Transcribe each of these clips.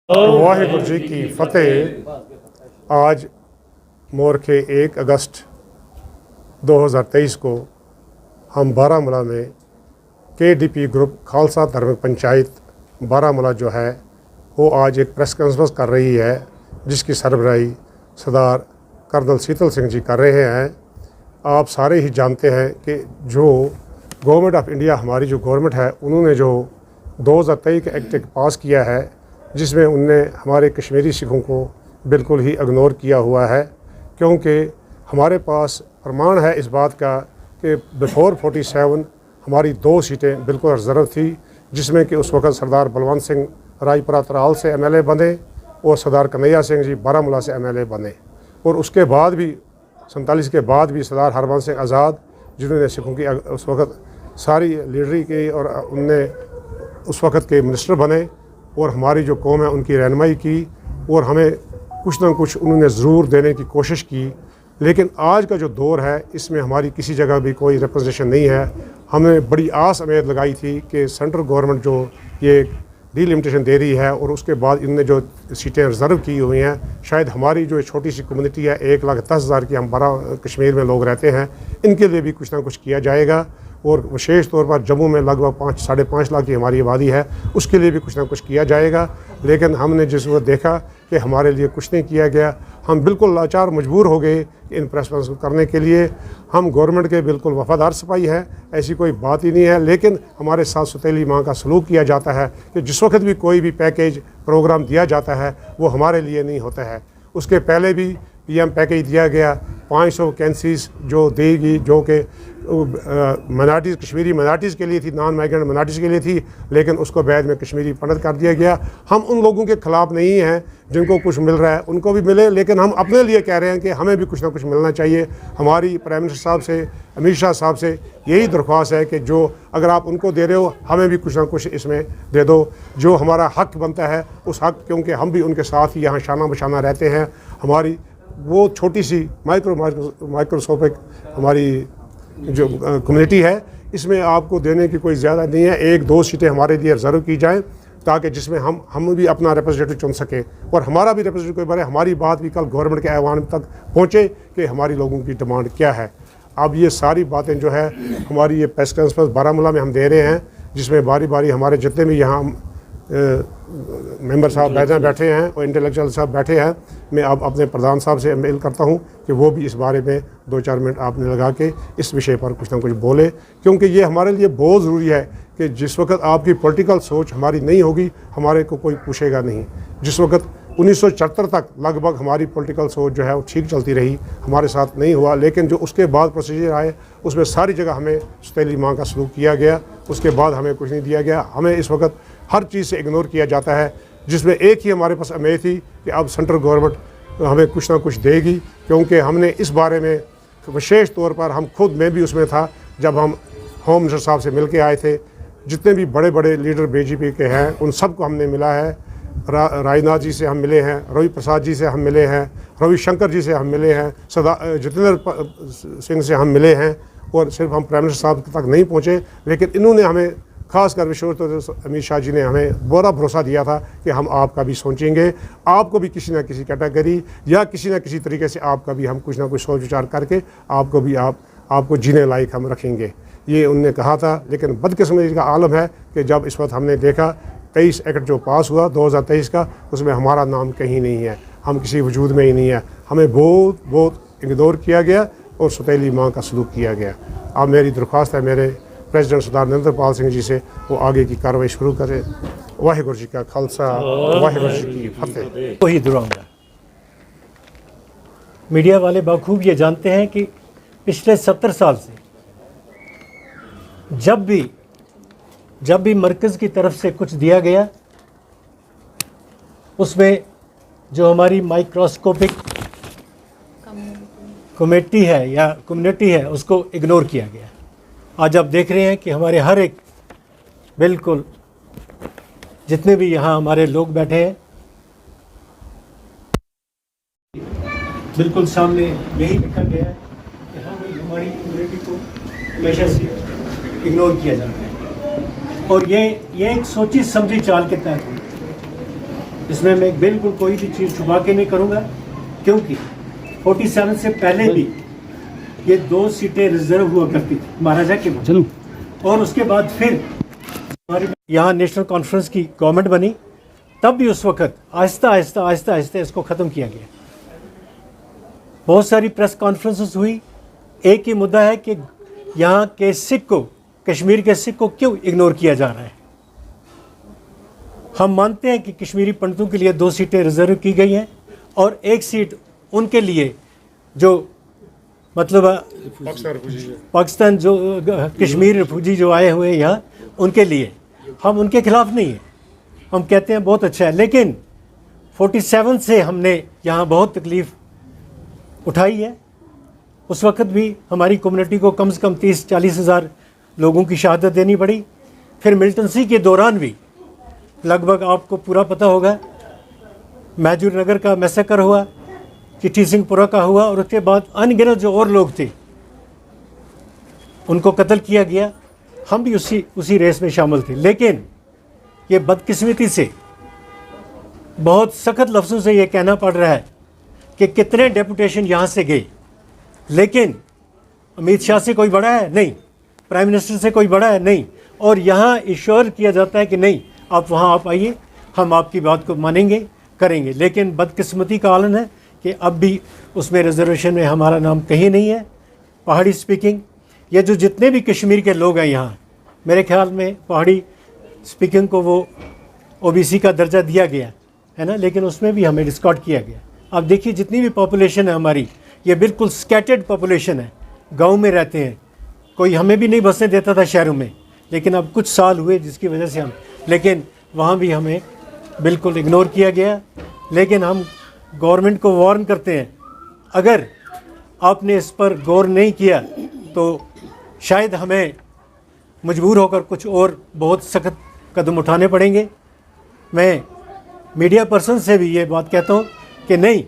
वाहिगुरु जी की फतेह। आज मोरखे 1 अगस्त 2023 को हम बारामूला में KDP ग्रुप खालसा धार्मिक पंचायत बारामूला जो है वो आज एक प्रेस कॉन्फ्रेंस कर रही है, जिसकी सरबराही सरदार कर्नल शीतल सिंह जी कर रहे हैं। आप सारे ही जानते हैं कि जो गवर्नमेंट ऑफ इंडिया, हमारी जो गवर्नमेंट है, उन्होंने जो 2023 का एक्ट पास किया है, जिसमें उनने हमारे कश्मीरी सिखों को बिल्कुल ही इग्नोर किया हुआ है, क्योंकि हमारे पास प्रमाण है इस बात का कि बिफोर 47 हमारी 2 सीटें बिल्कुल रिजर्व थी, जिसमें कि उस वक़्त सरदार बलवंत सिंह राजपुरा त्राल से MLA बने और सरदार कन्हैया सिंह जी बारामूला से MLA बने। और उसके बाद भी 47 के बाद भी सरदार हरबंस सिंह आज़ाद, जिन्होंने सिखों की उस वक़्त सारी लीडरी की और उनने उस वक़्त के मिनिस्टर बने और हमारी जो कौम है उनकी रहनुमाई की और हमें कुछ ना कुछ उन्होंने ज़रूर देने की कोशिश की। लेकिन आज का जो दौर है, इसमें हमारी किसी जगह भी कोई रिप्रेजेंटेशन नहीं है। हमने बड़ी आस उम्मीद लगाई थी कि सेंट्रल गवर्नमेंट जो ये डिलिमिटेशन दे रही है और उसके बाद इनने जो सीटें रिज़र्व की हुई हैं, शायद हमारी जो छोटी सी कम्युनिटी है 1,10,000 की, हम कश्मीर में लोग रहते हैं, इनके लिए भी कुछ ना कुछ किया जाएगा। और विशेष तौर पर जम्मू में लगभग 5-5.5 लाख की हमारी आबादी है, उसके लिए भी कुछ ना कुछ किया जाएगा। लेकिन हमने जिस वक्त देखा कि हमारे लिए कुछ नहीं किया गया, हम बिल्कुल लाचार मजबूर हो गए इन प्रेस कॉन्फ्रेंस को करने के लिए। हम गवर्नमेंट के बिल्कुल वफादार सिपाही हैं, ऐसी कोई बात ही नहीं है, लेकिन हमारे साथ सौतेली माँ का सलूक किया जाता है कि जिस वक्त भी कोई भी पैकेज प्रोग्राम दिया जाता है वो हमारे लिए नहीं होता है। उसके पहले भी PM पैकेज दिया गया, 500 वैकेंसीज जो देगी, जो कि माइनॉरिटीज़, कश्मीरी माइनॉरिटीज़ के लिए थी, नॉन माइग्रेंट माइनॉरिटीज़ के लिए थी, लेकिन उसको बाद में कश्मीरी पंडित कर दिया गया। हम उन लोगों के ख़िलाफ़ नहीं हैं जिनको कुछ मिल रहा है, उनको भी मिले, लेकिन हम अपने लिए कह रहे हैं कि हमें भी कुछ ना कुछ मिलना चाहिए। हमारी प्राइम मिनिस्टर साहब से, अमित शाह साहब से यही दरख्वास्त है कि जो अगर आप उनको दे रहे हो, हमें भी कुछ ना कुछ इसमें दे दो, जो हमारा हक़ बनता है उस हक़, क्योंकि हम भी उनके साथ ही यहाँ शाना बशाना रहते हैं। हमारी वो छोटी सी माइक्रोस्कोपिक हमारी जो कम्युनिटी है, इसमें आपको देने की कोई ज़्यादा नहीं है। 1-2 सीटें हमारे लिए रिजर्व की जाएँ, ताकि जिसमें हम भी अपना रिप्रेजेंटेटिव चुन सकें और हमारा भी रिप्रेजेंटेटिव कोई बने, हमारी बात भी कल गवर्नमेंट के ऐवान तक पहुँचे कि हमारी लोगों की डिमांड क्या है। अब ये सारी बातें जो है हमारी ये प्रेस कॉन्फ्रेंस बारामूला में हम दे रहे हैं, जिसमें बारी बारी हमारे जितने भी यहाँ मेंबर साहब बैठे हैं और इंटेलेक्चुअल साहब बैठे हैं, मैं अब अपने प्रधान साहब से अपील करता हूं कि वो भी इस बारे में 2-4 मिनट आपने लगा के इस विषय पर कुछ ना कुछ बोले, क्योंकि ये हमारे लिए बहुत ज़रूरी है कि जिस वक्त आपकी पॉलिटिकल सोच हमारी नहीं होगी, हमारे को कोई पूछेगा नहीं। जिस वक्त 1974 तक लगभग हमारी पॉलिटिकल सोच जो है वो ठीक चलती रही, हमारे साथ नहीं हुआ, लेकिन जो उसके बाद प्रोसीजर आए उसमें सारी जगह हमें सौतेली माँ का सलूक किया गया, उसके बाद हमें कुछ नहीं दिया गया। हमें इस वक्त हर चीज़ से इग्नोर किया जाता है, जिसमें एक ही हमारे पास उम्मीद थी कि अब सेंट्रल गवर्नमेंट हमें कुछ ना कुछ देगी, क्योंकि हमने इस बारे में विशेष तौर पर हम खुद, मैं भी उसमें था जब हम होम मिनिस्टर साहब से मिल के आए थे। जितने भी बड़े बड़े लीडर BJP के हैं उन सबको हमने मिला है। राजनाथ जी से हम मिले हैं, रवि प्रसाद जी से हम मिले हैं, रविशंकर जी से हम मिले हैं, जितेंद्र सिंह से हम मिले हैं, और सिर्फ हम प्राइम मिनिस्टर साहब तक नहीं पहुँचे, लेकिन इन्होंने हमें खासकर विशेष तौर से अमित शाह जी ने हमें बड़ा भरोसा दिया था कि हम आपका भी सोचेंगे, आपको भी किसी न किसी कैटेगरी या किसी न किसी तरीके से आपका भी हम कुछ ना कुछ सोच विचार करके आपको भी आपको जीने लायक हम रखेंगे, ये उनने कहा था। लेकिन बदकिस्मती का आलम है कि जब इस वक्त हमने देखा 23 एक्ट जो पास हुआ 2023 का, उसमें हमारा नाम कहीं नहीं है, हम किसी वजूद में ही नहीं है, हमें बहुत इग्नोर किया गया और सौतेली माँ का सलूक किया गया। अब मेरी दरख्वास्त है मेरे प्रेसिडेंट सरदार नरेंद्रपाल सिंह जी से, वो आगे की कार्रवाई शुरू करें। वाहिगुरु जी का खालसा, वाहिगुरु जी की फतेह। वही दुआऊंगा। मीडिया वाले बखूब ये जानते हैं कि पिछले 70 साल से जब भी मरकज़ की तरफ से कुछ दिया गया, उसमें जो हमारी माइक्रोस्कोपिक कमेटी है या कम्युनिटी है उसको इग्नोर किया गया। आज आप देख रहे हैं कि हमारे हर एक, बिल्कुल जितने भी यहाँ हमारे लोग बैठे हैं, बिल्कुल सामने यही लिखा गया है कि हमारी कम्युनिटी को हमेशा से इग्नोर किया जाता है, और ये एक सोची समझी चाल के तहत इसमें मैं बिल्कुल कोई भी चीज़ छुपा के नहीं करूँगा, क्योंकि 47 से पहले भी ये 2 सीटें रिजर्व हुआ करती थी महाराजा के बाद। चलो और उसके बाद फिर हमारी यहाँ नेशनल कॉन्फ्रेंस की गवर्नमेंट बनी, तब भी उस वक्त आहिस्ता आहिस्ता इसको ख़त्म किया गया। बहुत सारी प्रेस कॉन्फ्रेंसेस हुई। एक ही मुद्दा है कि यहाँ के सिख को, कश्मीर के सिख को क्यों इग्नोर किया जा रहा है। हम मानते हैं कि कश्मीरी पंडितों के लिए 2 सीटें रिजर्व की गई हैं और 1 सीट उनके लिए जो मतलब पाकिस्तान जो कश्मीर रिफ्यूजी जो आए हुए हैं यहाँ, उनके लिए। हम उनके खिलाफ नहीं हैं, हम कहते हैं बहुत अच्छा है। लेकिन 47 से हमने यहाँ बहुत तकलीफ़ उठाई है। उस वक्त भी हमारी कम्युनिटी को कम से कम 30-40 हज़ार लोगों की शहादत देनी पड़ी। फिर मिलिटेंसी के दौरान भी लगभग आपको पूरा पता होगा, मैजूर नगर का मैसेकर हुआ, चिट्ठी सिंहपुरा का हुआ, और उसके बाद अनगिनत जो और लोग थे उनको कत्ल किया गया। हम भी उसी रेस में शामिल थे। लेकिन ये बदकिस्मती से बहुत सख्त लफ्ज़ों से ये कहना पड़ रहा है कि कितने डेपुटेशन यहाँ से गए, लेकिन अमित शाह से कोई बड़ा है नहीं, प्राइम मिनिस्टर से कोई बड़ा है नहीं, और यहाँ इश्योर किया जाता है कि नहीं आप वहाँ आप आइए, हम आपकी बात को मानेंगे, करेंगे। लेकिन बदकिस्मती का आलन है कि अब भी उसमें रिजर्वेशन में हमारा नाम कहीं नहीं है। पहाड़ी स्पीकिंग, ये जो जितने भी कश्मीर के लोग हैं यहाँ, मेरे ख्याल में पहाड़ी स्पीकिंग को वो ओबीसी का दर्जा दिया गया है ना, लेकिन उसमें भी हमें डिस्कार्ड किया गया। अब देखिए जितनी भी पॉपुलेशन है हमारी, ये बिल्कुल स्कैटर्ड पॉपुलेशन है, गांव में रहते हैं, कोई हमें भी नहीं बसने देता था शहरों में, लेकिन अब कुछ साल हुए जिसकी वजह से हम, लेकिन वहाँ भी हमें बिल्कुल इग्नोर किया गया। लेकिन हम गवर्नमेंट को वार्न करते हैं, अगर आपने इस पर गौर नहीं किया तो शायद हमें मजबूर होकर कुछ और बहुत सख्त कदम उठाने पड़ेंगे। मैं मीडिया पर्सन से भी ये बात कहता हूँ कि नहीं,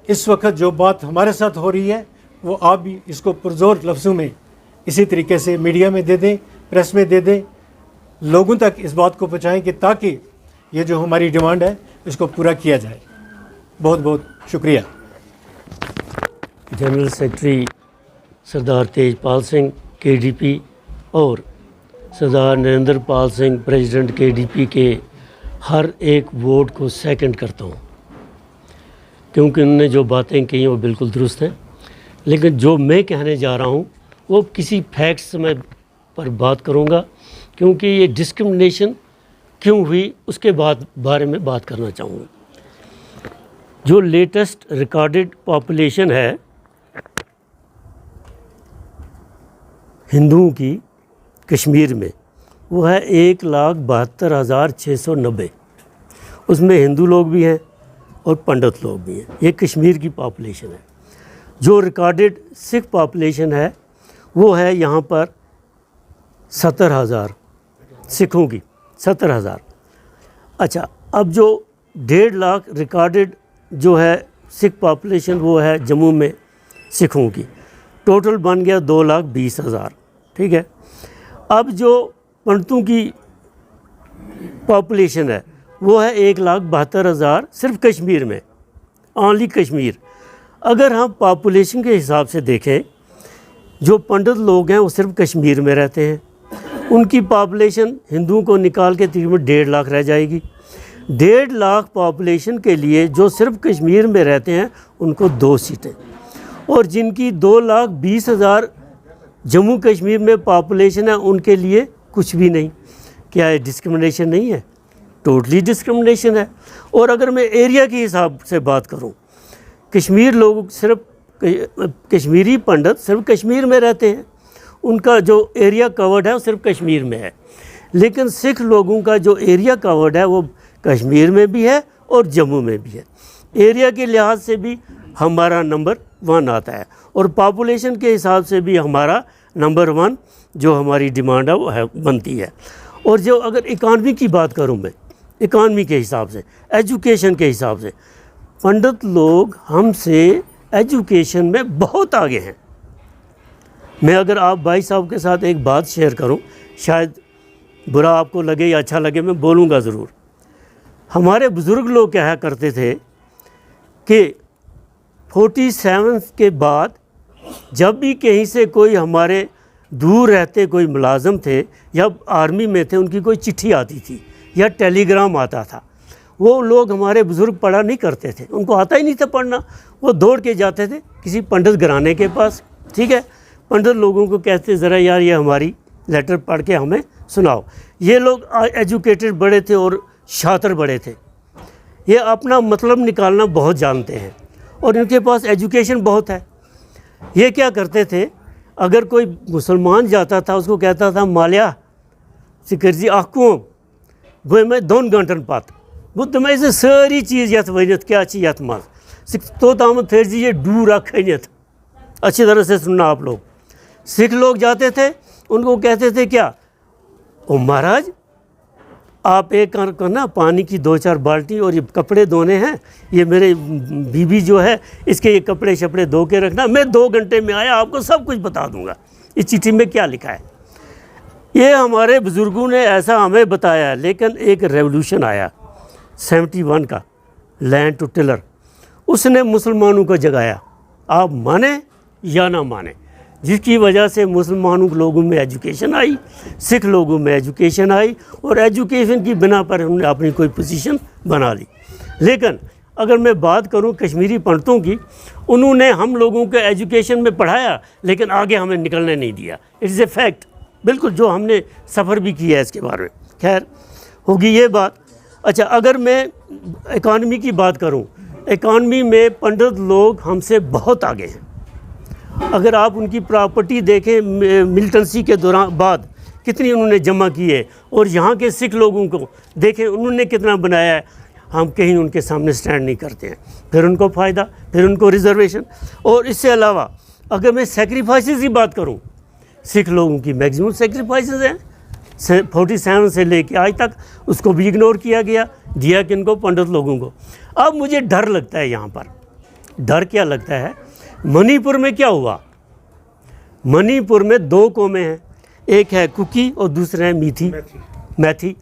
इस वक्त जो बात हमारे साथ हो रही है वो आप भी इसको पुरजोर लफ्ज़ों में इसी तरीके से मीडिया में दे दें, प्रेस में दे दें, लोगों तक इस बात को पहुँचाएँ कि ताकि ये जो हमारी डिमांड है इसको पूरा किया जाए। बहुत बहुत शुक्रिया। जनरल सेक्रेटरी सरदार तेजपाल सिंह केडीपी और सरदार नरेंद्र पाल सिंह प्रेसिडेंट केडीपी के हर एक वोट को सेकंड करता हूँ, क्योंकि उन्होंने जो बातें कही वो बिल्कुल दुरुस्त हैं। लेकिन जो मैं कहने जा रहा हूँ वो किसी फैक्ट्स में पर बात करूँगा, क्योंकि ये डिस्क्रिमिनेशन क्यों हुई उसके बारे में बात करना चाहूँगा। जो लेटेस्ट रिकॉर्डेड पॉपुलेशन है हिंदुओं की कश्मीर में, वो है 1,72,690। उसमें हिंदू लोग भी हैं और पंडित लोग भी हैं। ये कश्मीर की पॉपुलेशन है। जो रिकॉर्डेड सिख पॉपुलेशन है वो है यहाँ पर 70,000 सिखों की, 70,000। अच्छा, अब जो 1.5 लाख रिकॉर्डेड जो है सिख पॉपुलेशन वो है जम्मू में सिखों की, टोटल बन गया 2,20,000। ठीक है। अब जो पंडितों की पॉपुलेशन है वो है 1,72,000 सिर्फ कश्मीर में, ओनली कश्मीर। अगर हम पॉपुलेशन के हिसाब से देखें, जो पंडित लोग हैं वो सिर्फ कश्मीर में रहते हैं, उनकी पॉपुलेशन हिंदुओं को निकाल के तकरीबन 1.5 लाख रह जाएगी। 1.5 लाख पॉपुलेशन के लिए जो सिर्फ कश्मीर में रहते हैं उनको 2 सीटें, और जिनकी 2,20,000 जम्मू कश्मीर में पॉपुलेशन है उनके लिए कुछ भी नहीं। क्या ये डिस्क्रिमिनेशन नहीं है? टोटली डिस्क्रिमिनेशन है। और अगर मैं एरिया के हिसाब से बात करूं, कश्मीर लोग सिर्फ कश्मीरी पंडित सिर्फ कश्मीर में रहते हैं, उनका जो एरिया कवर्ड है वो सिर्फ कश्मीर में है। लेकिन सिख लोगों का जो एरिया कवर्ड है वो कश्मीर में भी है और जम्मू में भी है। एरिया के लिहाज से भी हमारा नंबर 1 आता है, और पॉपुलेशन के हिसाब से भी हमारा नंबर 1 जो हमारी डिमांड है वो है बनती है। और जो अगर इकानमी की बात करूं मैं, इकानमी के हिसाब से, एजुकेशन के हिसाब से, पंडित लोग हमसे एजुकेशन में बहुत आगे हैं। मैं अगर आप भाई साहब के साथ एक बात शेयर करूं, शायद बुरा आपको लगे या अच्छा लगे, मैं बोलूँगा ज़रूर। हमारे बुज़ुर्ग लोग क्या करते थे कि 47 के बाद जब भी कहीं से कोई हमारे दूर रहते कोई मुलाजम थे या आर्मी में थे, उनकी कोई चिट्ठी आती थी या टेलीग्राम आता था, वो लोग हमारे बुज़ुर्ग पढ़ा नहीं करते थे, उनको आता ही नहीं था पढ़ना। वो दौड़ के जाते थे किसी पंडित घराने के पास, ठीक है। पंडित लोगों को कहते ज़रा यार ये हमारी लेटर पढ़ के हमें सुनाओ। ये लोग एजुकेटेड बड़े थे और शातिर बड़े थे, ये अपना मतलब निकालना बहुत जानते हैं और इनके पास एजुकेशन बहुत है। ये क्या करते थे, अगर कोई मुसलमान जाता था उसको कहता था मालिया सिकरजी आखूँ गो मैं 2 घंटन पत वो तो मैं सारी चीज़ यथ वनित क्या यथ मज तो ताम थर्जी ये डूर खनित। अच्छी तरह से सुनना आप लोग। सिख लोग जाते थे, उनको कहते थे क्या, ओ महाराज आप एक करना पानी की 2-4 बाल्टी और ये कपड़े धोने हैं, ये मेरे बीबी जो है इसके ये कपड़े शपड़े धो के रखना, मैं 2 घंटे में आया आपको सब कुछ बता दूंगा इस चिट्ठी में क्या लिखा है। ये हमारे बुज़ुर्गों ने ऐसा हमें बताया। लेकिन एक रेवोल्यूशन आया 71 का, लैंड टू टिलर, उसने मुसलमानों को जगाया, आप माने या ना माने, जिसकी वजह से मुसलमानों लोगों में एजुकेशन आई, सिख लोगों में एजुकेशन आई और एजुकेशन की बिना पर उन्होंने अपनी कोई पोजीशन बना ली। लेकिन अगर मैं बात करूं कश्मीरी पंडितों की, उन्होंने हम लोगों को एजुकेशन में पढ़ाया लेकिन आगे हमें निकलने नहीं दिया। इट्स ए फैक्ट, बिल्कुल, जो हमने सफ़र भी किया है इसके बारे में। खैर होगी ये बात। अच्छा, अगर मैं इकॉनमी की बात करूं, इकॉनमी में पंडित लोग हमसे बहुत आगे हैं। अगर आप उनकी प्रॉपर्टी देखें मिलिटेंसी के दौरान बाद कितनी उन्होंने जमा की है, और यहाँ के सिख लोगों को देखें उन्होंने कितना बनाया है, हम कहीं उनके सामने स्टैंड नहीं करते हैं। फिर उनको फ़ायदा, फिर उनको रिजर्वेशन। और इससे अलावा अगर मैं सेक्रीफाइसेस की बात करूँ, सिख लोगों की मैक्सिमम सेक्रीफाइसेस हैं 47 से लेके आज तक, उसको भी इग्नोर किया गया, दिया किनको, पंडित लोगों को। अब मुझे डर लगता है यहाँ पर, डर क्या लगता है, मणिपुर में क्या हुआ। मणिपुर में 2 कौमें हैं, एक है कुकी और दूसरा है मैथी।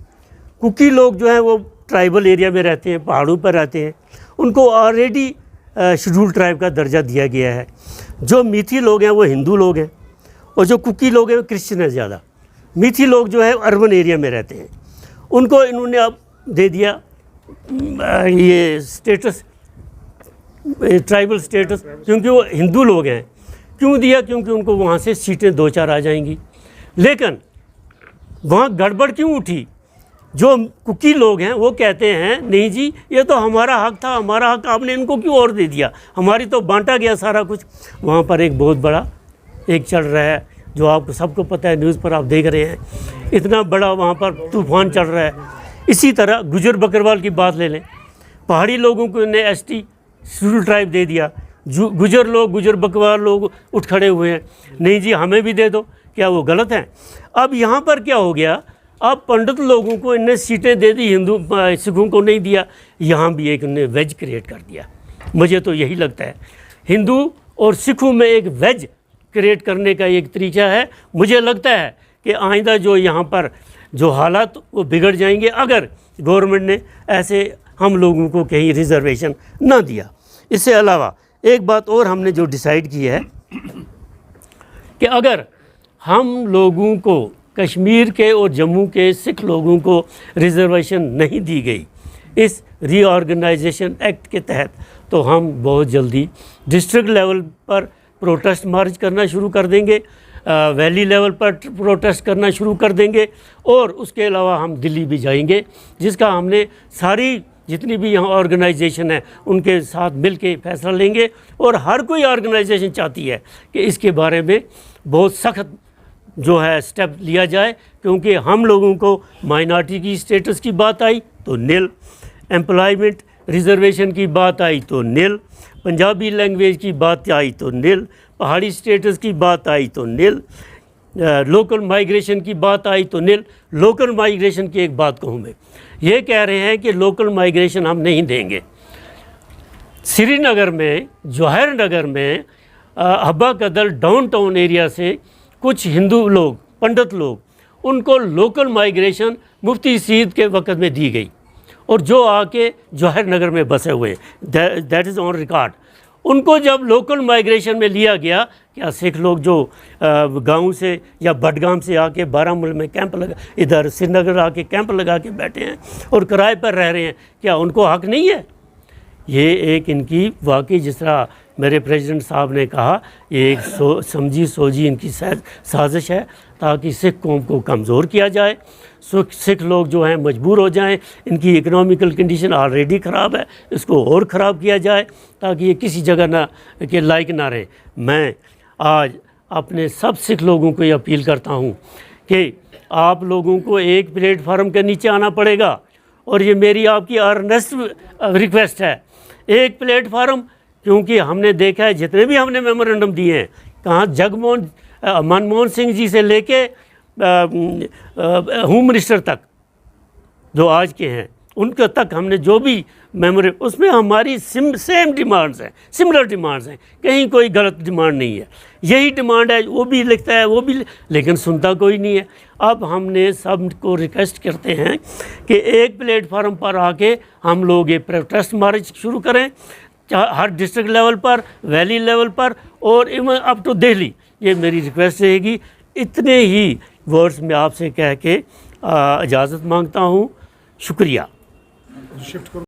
कुकी लोग जो हैं वो ट्राइबल एरिया में रहते हैं, पहाड़ों पर रहते हैं, उनको ऑलरेडी शेड्यूल ट्राइब का दर्जा दिया गया है। जो मीठी लोग हैं वो हिंदू लोग हैं और जो कुकी लोग हैं वो क्रिश्चियन है ज़्यादा। मीठी लोग जो है अर्बन एरिया में रहते हैं, उनको इन्होंने अब दे दिया ये स्टेटस, ट्राइबल स्टेटस, क्योंकि वो हिंदू लोग हैं। क्यों दिया? क्योंकि उनको वहाँ से सीटें 2-4 आ जाएंगी। लेकिन वहाँ गड़बड़ क्यों उठी? जो कुकी लोग हैं वो कहते हैं नहीं जी ये तो हमारा हक था, हमारा हक आपने इनको क्यों और दे दिया, हमारी तो बांटा गया सारा कुछ। वहाँ पर एक बहुत बड़ा एक चल रहा है, जो आपको सबको पता है, न्यूज़ पर आप देख रहे हैं, इतना बड़ा वहाँ पर तूफ़ान चल रहा है। इसी तरह गुजर बकरवाल की बात ले लें, पहाड़ी लोगों को इन्हें ST शेड्यूल ट्राइब दे दिया, गुजर लोग, गुजर बकरवाल लोग उठ खड़े हुए हैं, नहीं जी हमें भी दे दो। क्या वो गलत हैं? अब यहाँ पर क्या हो गया, अब पंडित लोगों को इन्हें सीटें दे दी, हिंदू सिखों को नहीं दिया। यहाँ भी एक इन्हें वेज क्रिएट कर दिया। मुझे तो यही लगता है हिंदू और सिखों में एक वेज क्रिएट करने का एक तरीका है। मुझे लगता है कि आइंदा जो यहाँ पर जो हालात वो बिगड़ जाएंगे अगर गवर्नमेंट ने ऐसे हम लोगों को कहीं रिजर्वेशन ना दिया। इससे अलावा एक बात और हमने जो डिसाइड की है कि अगर हम लोगों को कश्मीर के और जम्मू के सिख लोगों को रिजर्वेशन नहीं दी गई इस रीऑर्गेनाइजेशन एक्ट के तहत, तो हम बहुत जल्दी डिस्ट्रिक्ट लेवल पर प्रोटेस्ट मार्च करना शुरू कर देंगे, वैली लेवल पर प्रोटेस्ट करना शुरू कर देंगे, और उसके अलावा हम दिल्ली भी जाएंगे, जिसका हमने सारी जितनी भी यहाँ ऑर्गेनाइजेशन है उनके साथ मिल के फैसला लेंगे। और हर कोई ऑर्गेनाइजेशन चाहती है कि इसके बारे में बहुत सख्त जो है स्टेप लिया जाए, क्योंकि हम लोगों को माइनॉरिटी की स्टेटस की बात आई तो नील, एम्प्लॉयमेंट रिजर्वेशन की बात आई तो नील, पंजाबी लैंग्वेज की बात आई तो नील, पहाड़ी स्टेटस की बात आई तो नील, लोकल माइग्रेशन की बात आई तो नील। लोकल माइग्रेशन की एक बात कहूँ मैं, ये कह रहे हैं कि लोकल माइग्रेशन हम नहीं देंगे। श्रीनगर में, जवाहर नगर में, हब्बा कदल डाउनटाउन एरिया से कुछ हिंदू लोग, पंडित लोग, उनको लोकल माइग्रेशन मुफ्ती सीद के वक़्त में दी गई और जो आके जवाहर नगर में बसे हुए हैं, दैट इज़ ऑन रिकॉर्ड। उनको जब लोकल माइग्रेशन में लिया गया, क्या सिख लोग जो गांव से या बडगाम से आके बारामूला में कैंप लगा, इधर श्रीनगर आके कैंप लगा के बैठे हैं और किराए पर रह रहे हैं, क्या उनको हक नहीं है? ये एक इनकी वाकई, जिस तरह मेरे प्रेसिडेंट साहब ने कहा, ये एक समझी सोची इनकी साजिश है ताकि सिख कौम को कमज़ोर किया जाए, सिख लोग जो हैं मजबूर हो जाएं। इनकी इकोनॉमिकल कंडीशन ऑलरेडी ख़राब है, इसको और ख़राब किया जाए ताकि ये किसी जगह ना के लायक ना रहे। मैं आज अपने सब सिख लोगों को ये अपील करता हूँ कि आप लोगों को एक प्लेटफार्म के नीचे आना पड़ेगा, और ये मेरी आपकी अर्नेस्ट रिक्वेस्ट है, एक प्लेटफार्म। क्योंकि हमने देखा है जितने भी हमने मेमोरेंडम दिए हैं, कहाँ मनमोहन सिंह जी से लेके होम मिनिस्टर तक जो आज के हैं, उनके तक हमने जो भी उसमें हमारी सेम डिमांड्स हैं, सिमिलर डिमांड्स हैं, कहीं कोई गलत डिमांड नहीं है। यही डिमांड है, वो भी लिखता है, वो भी, लेकिन सुनता कोई नहीं है। अब हमने सब को रिक्वेस्ट करते हैं कि एक प्लेटफार्म पर आके हम लोग ये प्रोटेस्ट मार्च शुरू करें, हर डिस्ट्रिक्ट लेवल पर, वैली लेवल पर, और इवन अप टू दिल्ली। ये मेरी रिक्वेस्ट रहेगी। इतने ही वर्ड्स में आपसे कह के इजाज़त मांगता हूँ। शुक्रिया।